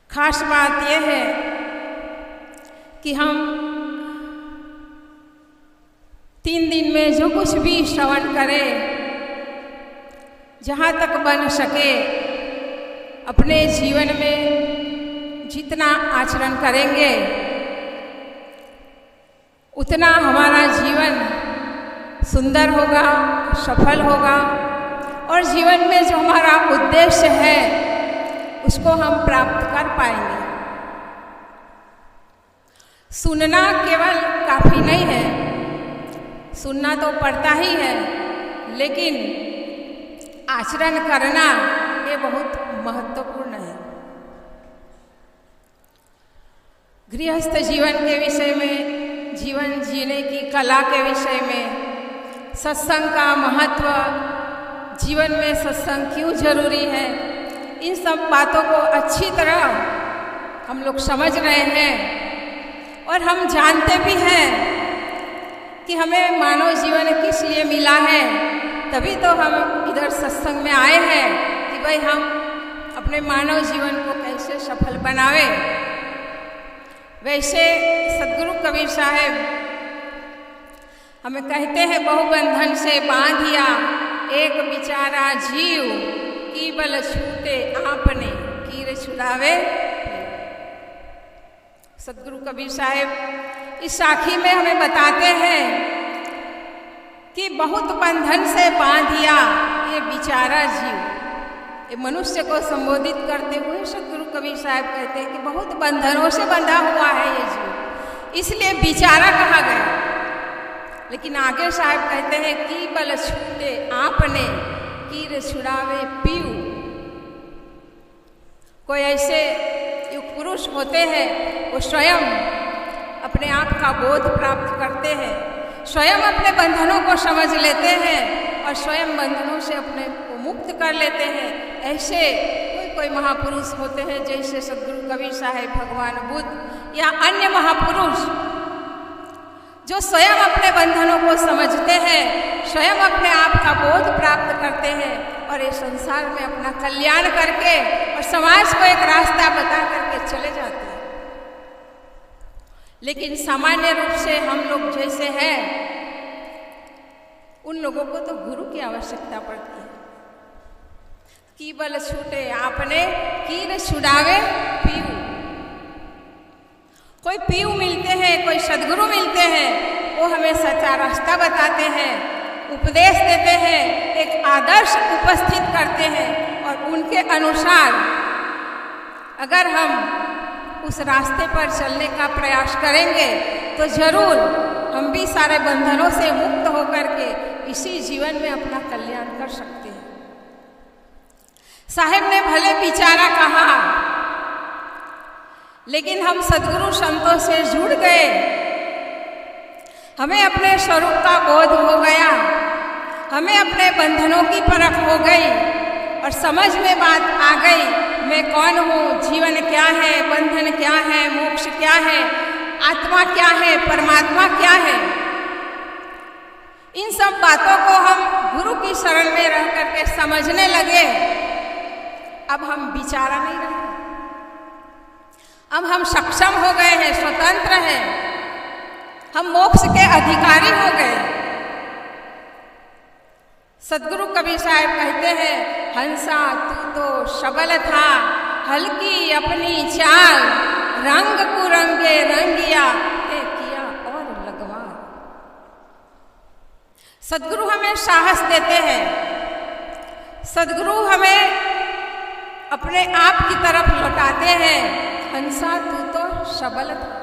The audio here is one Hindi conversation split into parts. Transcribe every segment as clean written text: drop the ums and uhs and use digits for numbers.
खास बात यह है कि हम 3 दिन में जो कुछ भी श्रवण करें, जहाँ तक बन सके अपने जीवन में जितना आचरण करेंगे उतना हमारा जीवन सुंदर होगा, सफल होगा और जीवन में जो हमारा उद्देश्य है उसको हम प्राप्त कर पाएंगे। सुनना केवल काफ़ी नहीं है, सुनना तो पड़ता ही है, लेकिन आचरण करना ये बहुत महत्वपूर्ण है। गृहस्थ जीवन के विषय में, जीवन जीने की कला के विषय में, सत्संग का महत्व, जीवन में सत्संग क्यों जरूरी है, इन सब बातों को अच्छी तरह हम लोग समझ रहे हैं और हम जानते भी हैं कि हमें मानव जीवन किस लिए मिला है। तभी तो हम इधर सत्संग में आए हैं कि भाई हम अपने मानव जीवन को कैसे सफल बनावे। वैसे सदगुरु कबीर साहब हमें कहते हैं, बहुबंधन से बांधिया एक बिचारा जीव, की बल छूटे आपने कीर छुड़ावे। सदगुरु कबीर साहब इस साखी में हमें बताते हैं कि बहुत बंधन से बांधिया ये बिचारा जीव। ये मनुष्य को संबोधित करते हुए सदगुरु कबीर साहब कहते हैं कि बहुत बंधनों से बंधा हुआ है ये जीव, इसलिए बिचारा कहा गया। लेकिन आगे साहब कहते हैं कि बल छूटे आपने कीर छुड़ावे पीऊ। कोई ऐसे युग पुरुष होते हैं, वो स्वयं अपने आप का बोध प्राप्त करते हैं, स्वयं अपने बंधनों को समझ लेते हैं और स्वयं बंधनों से अपने को मुक्त कर लेते हैं। ऐसे कोई महापुरुष होते हैं, जैसे सदगुरु कबीर साहब, भगवान बुद्ध या अन्य महापुरुष, जो स्वयं अपने बंधनों को समझते हैं, स्वयं अपने आप का बोध प्राप्त करते हैं और इस संसार में अपना कल्याण करके और समाज को एक रास्ता बता करके चले जाते हैं। लेकिन सामान्य रूप से हम लोग जैसे हैं, उन लोगों को तो गुरु की आवश्यकता पड़ती है। की बल छूटे आपने कीर छुड़ावे पीऊ। कोई पीऊ मिलते हैं, कोई सदगुरु मिलते हैं, वो हमें सच्चा रास्ता बताते हैं, उपदेश देते हैं, एक आदर्श उपस्थित करते हैं और उनके अनुसार अगर हम उस रास्ते पर चलने का प्रयास करेंगे तो जरूर हम भी सारे बंधनों से मुक्त होकर के इसी जीवन में अपना कल्याण कर सकते हैं। साहब ने भले बिचारा कहा, लेकिन हम सदगुरु संतों से जुड़ गए, हमें अपने स्वरूप का बोध हो गया, हमें अपने बंधनों की परख हो गई और समझ में बात आ गई, मैं कौन हूँ, जीवन क्या है, बंधन क्या है, मोक्ष क्या है, आत्मा क्या है, परमात्मा क्या है। इन सब बातों को हम गुरु की शरण में रह करके समझने लगे। अब हम बिचारा नहीं रहे, अब हम सक्षम हो गए हैं, स्वतंत्र हैं, हम मोक्ष के अधिकारी हो गए। सदगुरु कबीर साहब कहते हैं, हंसा तू तो सबल था, हल्की अपनी चाल, रंग कुरंगे रंगिया ते किया और लगवा। सदगुरु हमें साहस देते हैं, सदगुरु हमें अपने आप की तरफ लौटाते हैं। हंसा तू तो सबल था।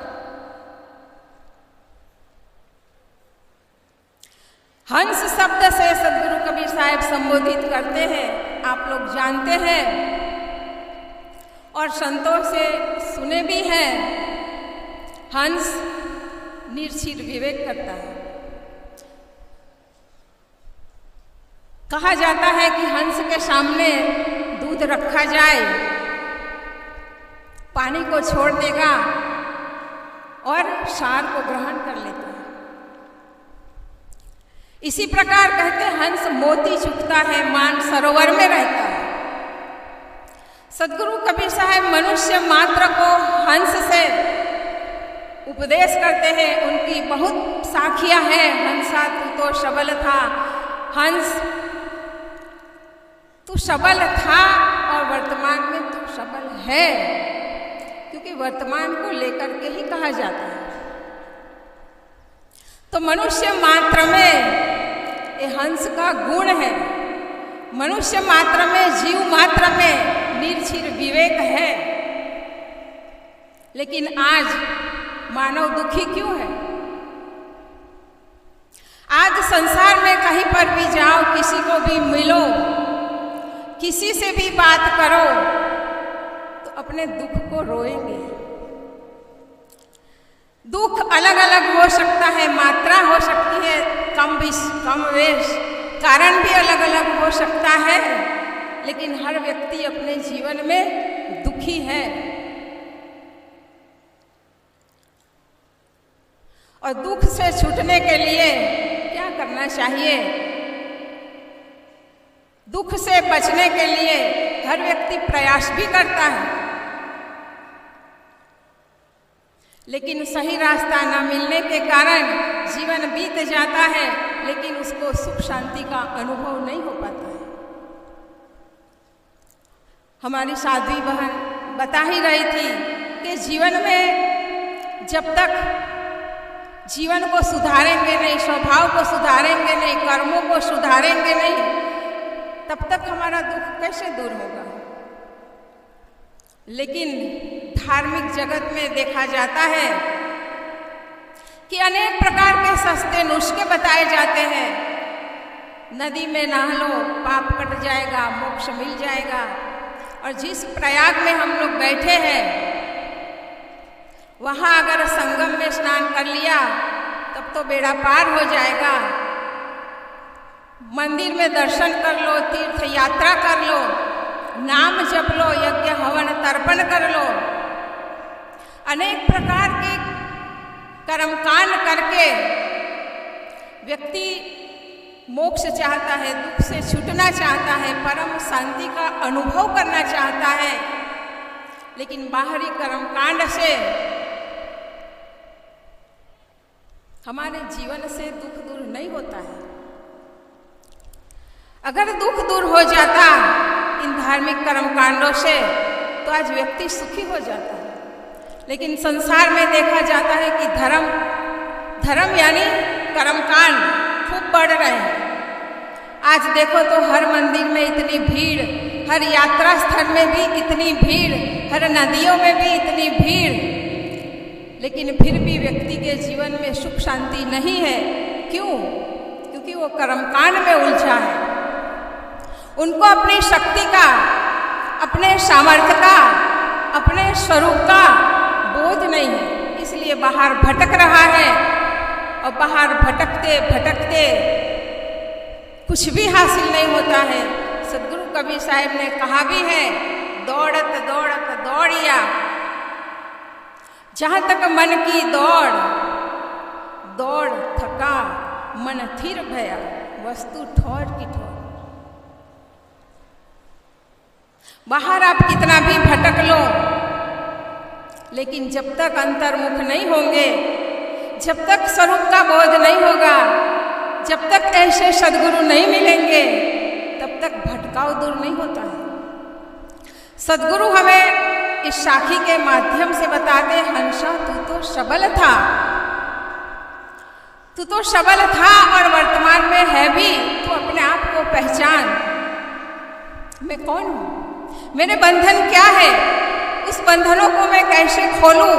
हंस शब्द से सदगुरु कबीर साहब संबोधित करते हैं, आप लोग जानते हैं और संतों से सुने भी हैं। हंस निर्चीर विवेक करता है। कहा जाता है कि हंस के सामने दूध रखा जाए, पानी को छोड़ देगा और सार को ग्रहण कर लेता है। इसी प्रकार कहते हैं, हंस मोती चुगता है, मान सरोवर में रहता है। सदगुरु कबीर साहब मनुष्य मात्र को हंस से उपदेश करते हैं। उनकी बहुत साखियां हैं। हंसा तू तो शबल था, हंस तू शबल था और वर्तमान में तू शबल है, क्योंकि वर्तमान को लेकर के ही कहा जाता है। तो मनुष्य मात्र में ये हंस का गुण है। मनुष्य मात्र में, जीव मात्र में निर्छिर विवेक है। लेकिन आज मानव दुखी क्यों है? आज संसार में कहीं पर भी जाओ, किसी को भी मिलो, किसी से भी बात करो तो अपने दुख को रोएंगे। दुख अलग अलग हो सकता है, मात्रा हो सकती है, कम वेश, कारण भी अलग अलग हो सकता है, लेकिन हर व्यक्ति अपने जीवन में दुखी है। और दुख से छूटने के लिए क्या करना चाहिए? दुख से बचने के लिए हर व्यक्ति प्रयास भी करता है, लेकिन सही रास्ता न मिलने के कारण जीवन बीत जाता है, लेकिन उसको सुख शांति का अनुभव नहीं हो पाता है। हमारी साध्वी बहन बता ही रही थी कि जीवन में जब तक जीवन को सुधारेंगे नहीं, स्वभाव को सुधारेंगे नहीं, कर्मों को सुधारेंगे नहीं, तब तक हमारा दुख कैसे दूर होगा। लेकिन धार्मिक जगत में देखा जाता है कि अनेक प्रकार के सस्ते नुस्खे बताए जाते हैं। नदी में नहा लो, पाप कट जाएगा, मोक्ष मिल जाएगा। और जिस प्रयाग में हम लोग बैठे हैं, वहाँ अगर संगम में स्नान कर लिया तब तो बेड़ा पार हो जाएगा। मंदिर में दर्शन कर लो, तीर्थ यात्रा कर लो, नाम जप लो, यज्ञ हवन तर्पण कर लो, अनेक प्रकार के कर्मकांड करके व्यक्ति मोक्ष चाहता है, दुख से छूटना चाहता है, परम शांति का अनुभव करना चाहता है। लेकिन बाहरी कर्मकांड से हमारे जीवन से दुख दूर नहीं होता है। अगर दुख दूर हो जाता इन धार्मिक कर्मकांडों से तो आज व्यक्ति सुखी हो जाता है। लेकिन संसार में देखा जाता है कि धर्म यानी कर्मकांड खूब बढ़ रहे हैं। आज देखो तो हर मंदिर में इतनी भीड़, हर यात्रा स्थल में भी इतनी भीड़, हर नदियों में भी इतनी भीड़, लेकिन फिर भी व्यक्ति के जीवन में सुख शांति नहीं है। क्यों? क्योंकि वो कर्मकांड में उलझा है। उनको अपनी शक्ति का, अपने सामर्थ्य का, अपने स्वरूप का बोध नहीं है, इसलिए बाहर भटक रहा है। और बाहर भटकते भटकते कुछ भी हासिल नहीं होता है। सदगुरु कबीर साहब ने कहा भी है, दौड़त दौड़त दौड़िया, जहाँ तक मन की दौड़, दौड़ थका मन थिर भया, वस्तु ठौर की ठौर। बाहर आप कितना भी भटक लो, लेकिन जब तक अंतर्मुख नहीं होंगे, जब तक स्वरूप का बोध नहीं होगा, जब तक ऐसे सदगुरु नहीं मिलेंगे, तब तक भटकाव दूर नहीं होता है। सदगुरु हमें इस साखी के माध्यम से बताते, हंसा तू तो सबल था, तू तो सबल था और वर्तमान में है भी। तू अपने आप को पहचान, मैं कौन हूं, मेरे बंधन क्या है, उस बंधनों को मैं कैसे खोलूं।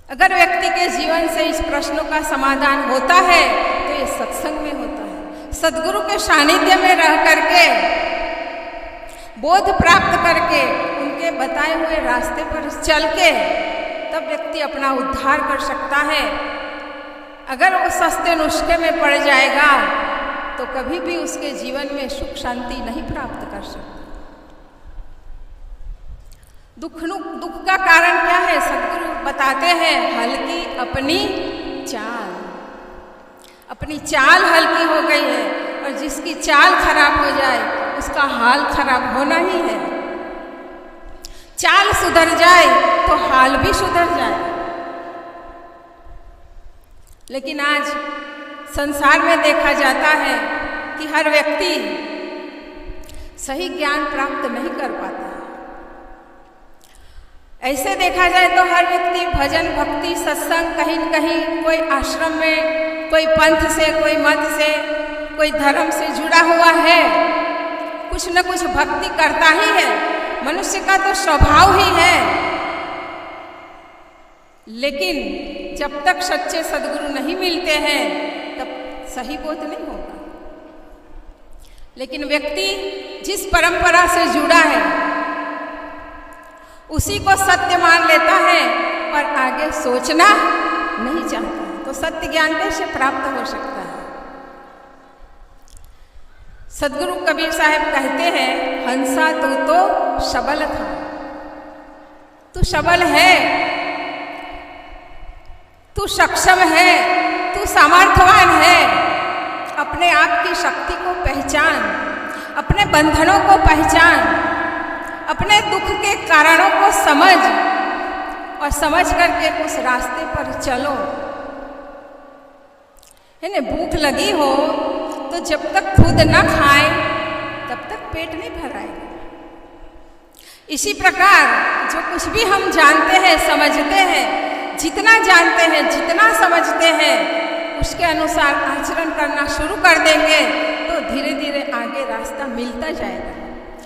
अगर व्यक्ति के जीवन से इस प्रश्नों का समाधान होता है तो ये सत्संग में होता है। सदगुरु के सानिध्य में रह करके, बोध प्राप्त करके, उनके बताए हुए रास्ते पर चल के तब व्यक्ति अपना उद्धार कर सकता है। अगर वो सस्ते नुस्खे में पड़ जाएगा तो कभी भी उसके जीवन में सुख शांति नहीं प्राप्त कर सकता। दुख का कारण क्या है? सदगुरु बताते हैं, हल्की अपनी चाल। अपनी चाल हल्की हो गई है, और जिसकी चाल खराब हो जाए उसका हाल खराब होना ही है। चाल सुधर जाए तो हाल भी सुधर जाए। लेकिन आज संसार में देखा जाता है कि हर व्यक्ति सही ज्ञान प्राप्त नहीं कर पाता। ऐसे देखा जाए तो हर व्यक्ति भजन भक्ति सत्संग कहीं न कहीं कोई आश्रम में, कोई पंथ से, कोई मत से, कोई धर्म से जुड़ा हुआ है, कुछ न कुछ भक्ति करता ही है। मनुष्य का तो स्वभाव ही है। लेकिन जब तक सच्चे सद्गुरु नहीं मिलते हैं तब सही बोध नहीं होगा। लेकिन व्यक्ति जिस परंपरा से जुड़ा है उसी को सत्य मान लेता है और आगे सोचना नहीं चाहता, तो सत्य ज्ञान कैसे प्राप्त हो सकता है। सद्गुरु कबीर साहब कहते हैं, हंसा तू तो सबल था, तू सबल है, तू सक्षम है, तू सामर्थ्यवान है। अपने आप की शक्ति को पहचान, अपने बंधनों को पहचान, अपने दुख के कारणों को समझ और समझ करके उस रास्ते पर चलो। है ना, भूख लगी हो तो जब तक खुद न खाए तब तक पेट नहीं भराएगा। इसी प्रकार जो कुछ भी हम जानते हैं, समझते हैं, जितना जानते हैं, जितना समझते हैं, उसके अनुसार आचरण करना शुरू कर देंगे तो धीरे धीरे आगे रास्ता मिलता जाएगा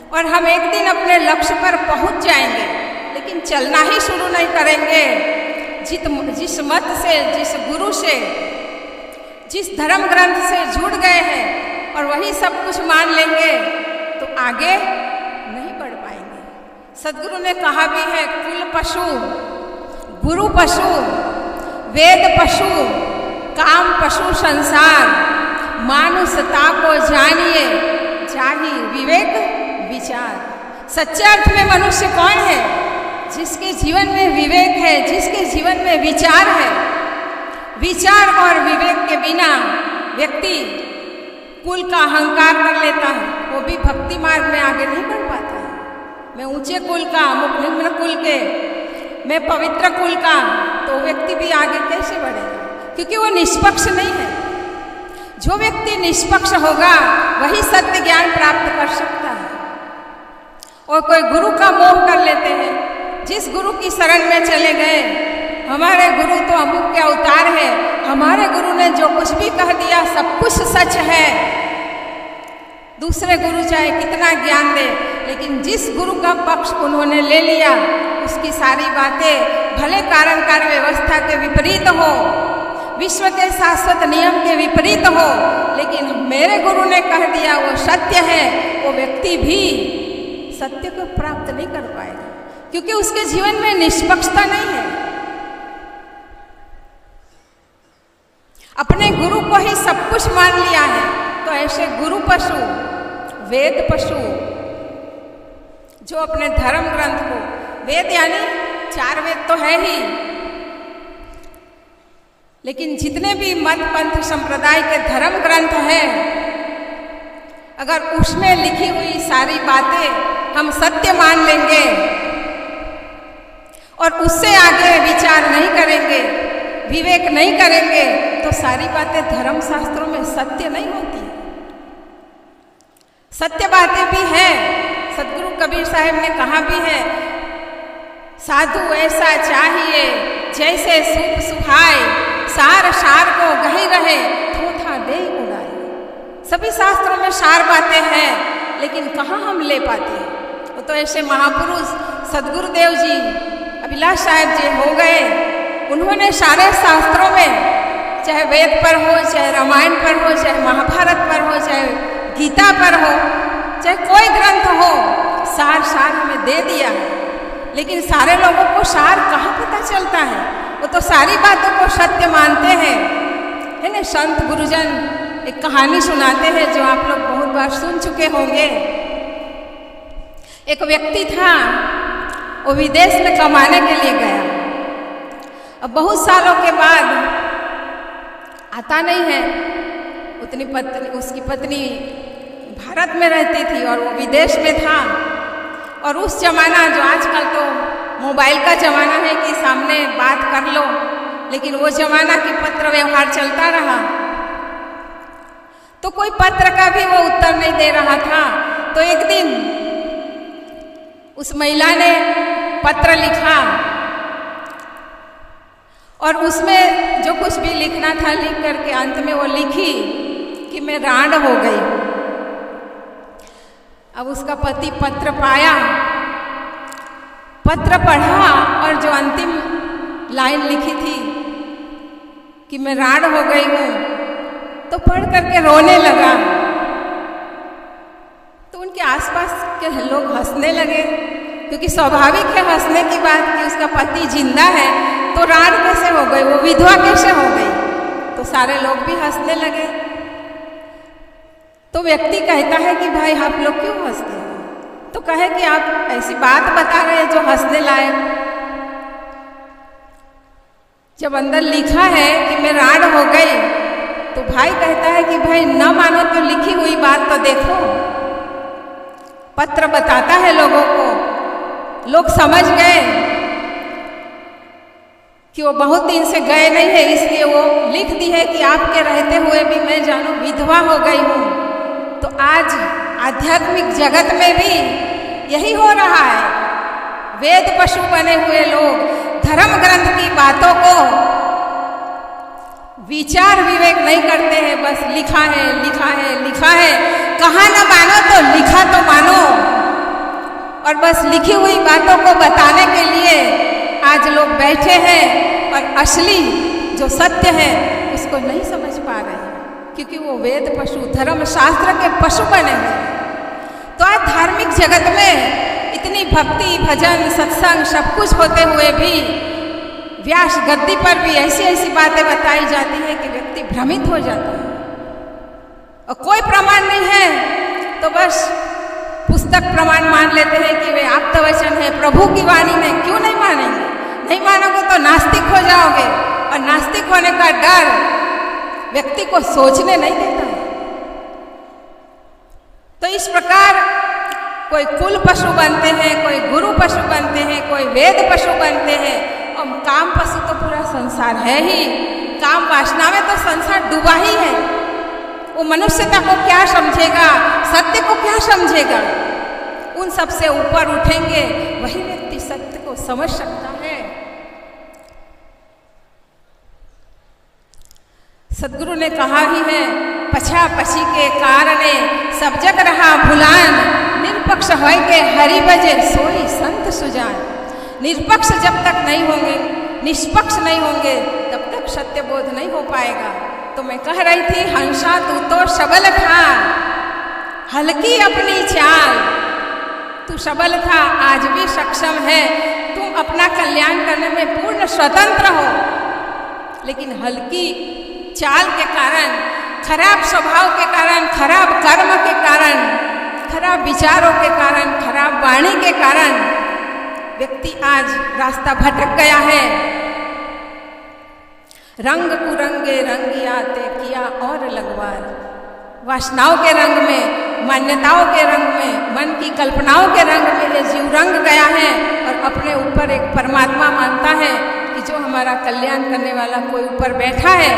और हम एक दिन अपने लक्ष्य पर पहुंच जाएंगे। लेकिन चलना ही शुरू नहीं करेंगे, जिस मत से, जिस गुरु से, जिस धर्म ग्रंथ से जुड़ गए हैं और वही सब कुछ मान लेंगे तो आगे नहीं बढ़ पाएंगे। सद्गुरु ने कहा भी है, कुल पशु, गुरु पशु, वेद पशु, काम पशु संसार, मानुषता को जानिए, जाहि विवेक विचार। सच्चे अर्थ में मनुष्य कौन है? जिसके जीवन में विवेक है, जिसके जीवन में विचार है। विचार और विवेक के बिना व्यक्ति कुल का अहंकार कर लेता है, वो भी भक्ति मार्ग में आगे नहीं बढ़ पाता है। मैं ऊंचे कुल का, निम्न कुल के, मैं पवित्र कुल का, तो व्यक्ति भी आगे कैसे बढ़ेगा? क्योंकि वो निष्पक्ष नहीं है। जो व्यक्ति निष्पक्ष होगा वही सत्य ज्ञान प्राप्त कर सकता है। और कोई गुरु का मोह कर लेते हैं, जिस गुरु की शरण में चले गए, हमारे गुरु तो अमुक के अवतार है, हमारे गुरु ने जो कुछ भी कह दिया सब कुछ सच है। दूसरे गुरु चाहे कितना ज्ञान दे, लेकिन जिस गुरु का पक्ष उन्होंने ले लिया उसकी सारी बातें भले कारण कार्य व्यवस्था के विपरीत हो, विश्व के शाश्वत नियम के विपरीत हो, लेकिन मेरे गुरु ने कह दिया वो सत्य है, वो व्यक्ति भी सत्य को प्राप्त नहीं कर पाएगा, क्योंकि उसके जीवन में निष्पक्षता नहीं है। अपने गुरु को ही सब कुछ मान लिया है, तो ऐसे गुरु पशु, वेद पशु, जो अपने धर्म ग्रंथ को, वेद यानी 4 वेद तो है ही, लेकिन जितने भी मत पंथ संप्रदाय के धर्म ग्रंथ हैं, अगर उसमें लिखी हुई सारी बातें हम सत्य मान लेंगे और उससे आगे विचार नहीं करेंगे, विवेक नहीं करेंगे, तो सारी बातें धर्म शास्त्रों में सत्य नहीं होती। सत्य बातें भी हैं। सद्गुरु कबीर साहब ने कहा भी है, साधु ऐसा चाहिए जैसे सूप सुखाए, सार सार को गही रहे, थोथा दे उड़ाए। सभी शास्त्रों में सार बातें हैं, लेकिन कहाँ हम ले पाते हैं? वो तो ऐसे महापुरुष सद्गुरुदेव जी, अभिलाष साहब जी हो गए, उन्होंने सारे शास्त्रों में, चाहे वेद पर हो, चाहे रामायण पर हो, चाहे महाभारत पर हो, चाहे गीता पर हो, चाहे कोई ग्रंथ हो, सार सार हमें दे दिया है। लेकिन सारे लोगों को सार कहाँ पता चलता है? वो तो सारी बातों को सत्य मानते हैं, है ना। संत गुरुजन एक कहानी सुनाते हैं जो आप लोग बहुत बार सुन चुके होंगे। एक व्यक्ति था, वो विदेश में कमाने के लिए गया। अब बहुत सालों के बाद आता नहीं है, उसकी पत्नी भारत में रहती थी और वो विदेश में था। और उस जमाना, जो आजकल तो मोबाइल का जमाना है कि सामने बात कर लो, लेकिन वो जमाना कि पत्र व्यवहार चलता रहा। तो कोई पत्र का भी वो उत्तर नहीं दे रहा था। तो एक दिन उस महिला ने पत्र लिखा और उसमें जो कुछ भी लिखना था लिख करके अंत में वो लिखी कि मैं रांड हो गई। अब उसका पति पत्र पाया, पत्र पढ़ा और जो अंतिम लाइन लिखी थी कि मैं रांड हो गई हूं, तो पढ़ करके रोने लगा। तो उनके आसपास के लोग हंसने लगे, क्योंकि स्वाभाविक है हंसने की बात कि उसका पति जिंदा है तो रांड कैसे हो गई, वो विधवा कैसे हो गई। तो सारे लोग भी हंसने लगे। तो व्यक्ति कहता है कि भाई आप लोग क्यों हंसते हैं? तो कहे कि आप ऐसी बात बता रहे हैं जो हंसने लायक। जब अंदर लिखा है कि मैं रांड हो गई, तो भाई कहता है कि भाई न मानो तो लिखी हुई बात तो देखो। पत्र बताता है लोगों को, लोग समझ गए कि वो बहुत दिन से गए नहीं है, इसलिए वो लिख दी है कि आपके रहते हुए भी मैं जानू विधवा हो गई हूं। तो आज आध्यात्मिक जगत में भी यही हो रहा है। वेद पशु बने हुए लोग धर्म ग्रंथ की बातों को विचार विवेक नहीं करते हैं, बस लिखा है लिखा है लिखा है। कहा ना मानो तो लिखा तो मानो। और बस लिखी हुई बातों को बताने के लिए आज लोग बैठे हैं और असली जो सत्य है उसको नहीं समझ पा रहे हैं, क्योंकि वो वेद पशु धर्म शास्त्र के पशु बने हैं। तो आज धार्मिक जगत में इतनी भक्ति भजन सत्संग सब कुछ होते हुए भी व्यास गद्दी पर भी ऐसी ऐसी बातें बताई जाती है कि व्यक्ति भ्रमित हो जाता है। और कोई प्रमाण नहीं है तो बस पुस्तक प्रमाण मान लेते हैं कि वे आप्त वचन है, प्रभु की वाणी है। क्यों नहीं मानेंगे? नहीं मानोगे तो नास्तिक हो जाओगे, और नास्तिक होने का डर व्यक्ति को सोचने नहीं देता है। तो इस प्रकार कोई कुल पशु बनते हैं, कोई गुरु पशु बनते हैं, कोई वेद पशु बनते हैं, और काम पशु तो पूरा संसार है ही। काम वासना में तो संसार डूबा ही है। वो मनुष्यता को क्या समझेगा, सत्य को क्या समझेगा? उन सब से ऊपर उठेंगे वही व्यक्ति सत्य को समझ सकता है। सदगुरु ने कहा ही है, पछा पछी के कारणे सब जग रहा भुलान, निरपक्ष होय के हरि भजे सोई संत सुजान। निरपक्ष जब तक नहीं होंगे, निष्पक्ष नहीं होंगे, तब तक सत्य बोध नहीं हो पाएगा। तो मैं कह रही थी, हंसा तू तो सबल था, हल्की अपनी चाल। तू सबल था, आज भी सक्षम है। तू अपना कल्याण करने में पूर्ण स्वतंत्र हो, लेकिन हल्की चाल के कारण, खराब स्वभाव के कारण, खराब कर्म के कारण, खराब विचारों के कारण, खराब वाणी के कारण व्यक्ति आज रास्ता भटक गया है। रंग कुरंगे रंगियाते किया और लगवार। वासनाओं के रंग में, मान्यताओं के रंग में, मन की कल्पनाओं के रंग में ये जीव रंग गया है और अपने ऊपर एक परमात्मा मानता है कि जो हमारा कल्याण करने वाला कोई ऊपर बैठा है।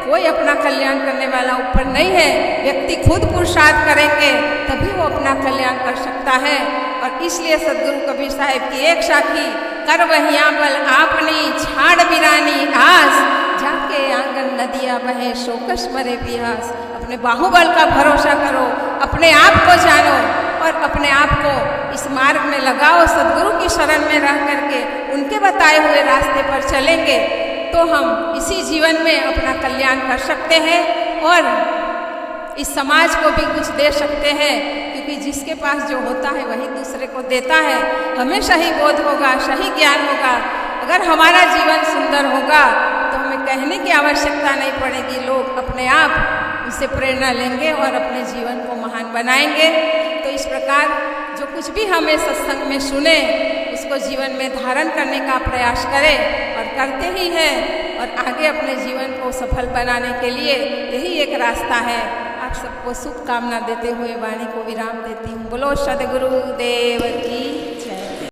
कोई अपना कल्याण करने वाला ऊपर नहीं है। व्यक्ति खुद पुरुषार्थ करेंगे तभी वो अपना कल्याण कर सकता है। और इसलिए सदगुरु कबीर साहिब की एक साखी, कर वहिया बल आपनी छाड़ बिरानी आस, जाके आंगन नदिया बहे शोकस मरे प्यास। अपने बाहुबल का भरोसा करो, अपने आप को जानो और अपने आप को इस मार्ग में लगाओ। सदगुरु की शरण में रह करके उनके बताए हुए रास्ते पर चलेंगे तो हम इसी जीवन में अपना कल्याण कर सकते हैं और इस समाज को भी कुछ दे सकते हैं, क्योंकि जिसके पास जो होता है वही दूसरे को देता है। हमें सही बोध होगा, सही ज्ञान होगा। अगर हमारा जीवन सुंदर होगा तो हमें कहने की आवश्यकता नहीं पड़ेगी। लोग अपने आप उससे प्रेरणा लेंगे और अपने जीवन को महान बनाएंगे। तो इस प्रकार जो कुछ भी हमें सत्संग में सुने उसको जीवन में धारण करने का प्रयास करें और करते ही हैं, और आगे अपने जीवन को सफल बनाने के लिए यही एक रास्ता है। आप आप सबको शुभकामना देते हुए वाणी को विराम देती हूँ। बोलो सद्गुरुदेव की